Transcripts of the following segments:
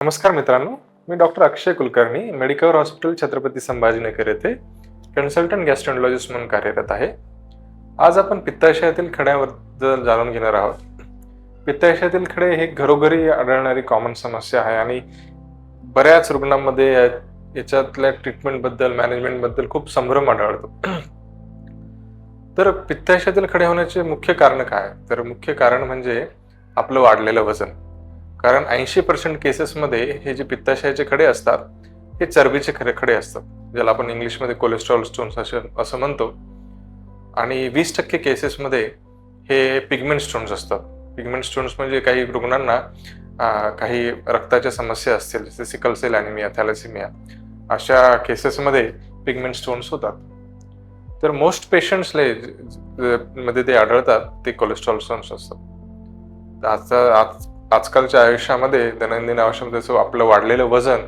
नमस्कार मित्रांनो, मी डॉक्टर अक्षय Kulkarni, medical hospital Chhatrapati Sambhajinagar येथे कन्सल्टंट गॅस्ट्रोएंटरोलॉजिस्ट म्हणून कार्यरत आहे. आज आपण पित्ताशयातील खड्याबद्दल जाणून घेणार आहोत. पित्ताशयातील खडे हे घरोघरी आढळणारी कॉमन समस्या आहे आणि बऱ्याच रुग्णांमध्ये याच्यातल्या ट्रीटमेंटबद्दल, मॅनेजमेंटबद्दल खूप संभ्रम आढळतो. तर पित्ताशयातील खडे होण्याचे मुख्य कारण काय? तर मुख्य कारण म्हणजे आपलं वाढलेलं वजन. कारण 80% केसेसमध्ये हे जे पित्ताशयाचे खडे असतात हे चरबीचे खडे असतात, ज्याला आपण इंग्लिशमध्ये कोलेस्ट्रॉल स्टोन्स असं म्हणतो. आणि 20% केसेसमध्ये हे पिगमेंट स्टोन्स असतात. पिगमेंट स्टोन्स म्हणजे काही रुग्णांना काही रक्ताच्या समस्या असतील, जसे सिकल सेल ॲनिमिया, थॅलेसेमिया, अशा केसेसमध्ये पिगमेंट स्टोन्स होतात. तर मोस्ट पेशंट्सले मध्ये ते आढळतात ते कोलेस्ट्रॉल स्टोन्स असतात. आजकालच्या आयुष्यामध्ये, दैनंदिन आयुष्यामध्ये जसं आपलं वाढलेलं वजन,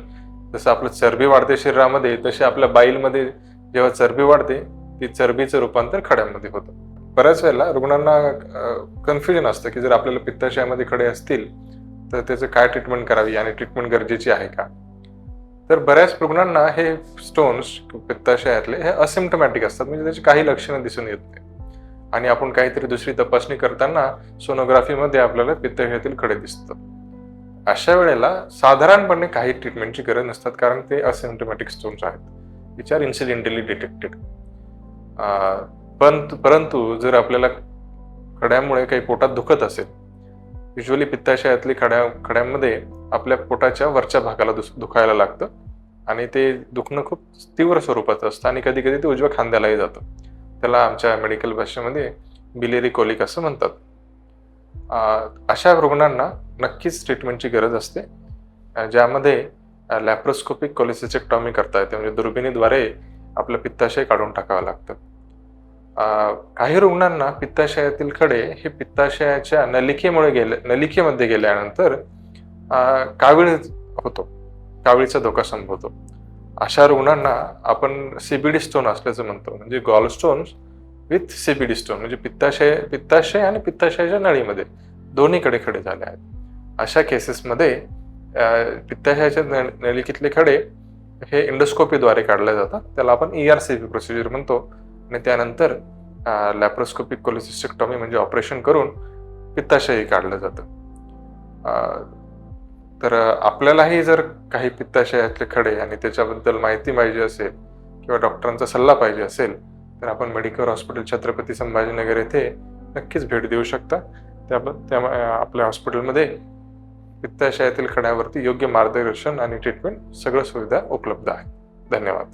जसं आपलं चरबी वाढते शरीरामध्ये, तसे आपल्या बाईलमध्ये जेव्हा चरबी वाढते ती चरबीचं रूपांतर खड्यांमध्ये होतं. बऱ्याच वेळेला रुग्णांना कन्फ्युजन असतं की जर आपल्याला पित्ताशयामध्ये खडे असतील तर त्याचं काय ट्रीटमेंट करावी आणि ट्रीटमेंट गरजेची आहे का. तर बऱ्याच रुग्णांना हे स्टोन्स पित्ताशयातले हे असिम्प्टमॅटिक असतात, म्हणजे त्याची काही लक्षणं दिसून येत नाही आणि आपण काहीतरी दुसरी तपासणी करताना सोनोग्राफीमध्ये आपल्याला पित्ताशयातील खडे दिसतात. अशा वेळेला साधारणपणे काही ट्रीटमेंटची गरज नसतात, कारण ते असिम्प्टमॅटिक स्टोन्स आहेत, विच आर इन्सिडेंटली डिटेक्टेड. परंतु जर आपल्याला खड्यामुळे काही पोटात दुखत असेल, युजली पित्ताशयातली खड्यांमध्ये आपल्या पोटाच्या वरच्या भागाला दुखायला लागतं आणि ते दुखणं खूप तीव्र स्वरूपाचं असतं आणि कधी कधी ते उजव्या खांद्यालाही जातं. त्याला आमच्या मेडिकल भाषेमध्ये बिलिअरी कोलिक असं म्हणतात. अशा रुग्णांना नक्कीच ट्रीटमेंटची गरज असते, ज्यामध्ये लॅप्रोस्कोपिक कोलेसिसेक्टॉमी करता येते, म्हणजे दुर्बिणीद्वारे आपलं पित्ताशय काढून टाकावं लागतं. काही रुग्णांना पित्ताशयातील खडे हे पित्ताशयाच्या नलिकेमध्ये गेल्यानंतर कावीळ होतो, कावीळचा धोका संभवतो. अशा रुग्णांना आपण सीबीडी स्टोन असल्याचं म्हणतो, म्हणजे gall stones with CBD stone, म्हणजे पित्ताशय आणि पित्ताशयाच्या नळीमध्ये दोन्हीकडे खडे झाले आहेत. अशा केसेसमध्ये पित्ताशयाच्या नलिकेतले खडे हे एंडोस्कोपीद्वारे काढले जातात, त्याला आपण ERCP प्रोसिजर म्हणतो, आणि त्यानंतर लॅप्रोस्कोपिक कोलेसिसेक्टॉमी म्हणजे ऑपरेशन करून पित्ताशयही काढलं जातं. तर आपल्यालाही जर काही पित्ताशयातले खडे आणि त्याच्याबद्दल माहिती पाहिजे असेल किंवा डॉक्टरांचा सल्ला पाहिजे असेल तर आपण मेडिकल हॉस्पिटल छत्रपती संभाजीनगर येथे नक्कीच भेट देऊ शकता. आपल्या हॉस्पिटलमध्ये पित्ताशयातील खड्यावरती योग्य मार्गदर्शन आणि ट्रीटमेंट सगळं सुविधा उपलब्ध आहे. धन्यवाद.